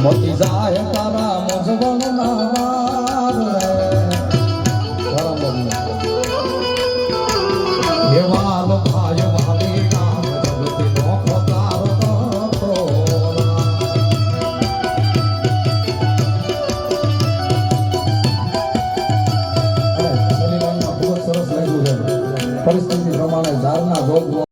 મોતી જાય તારા મુજવણ ના વાર રે એવા લોકાય વાલી નામ જગતી નો પોતારો પરિસ્થિતિ પ્રમાણે ઝાડના જોગ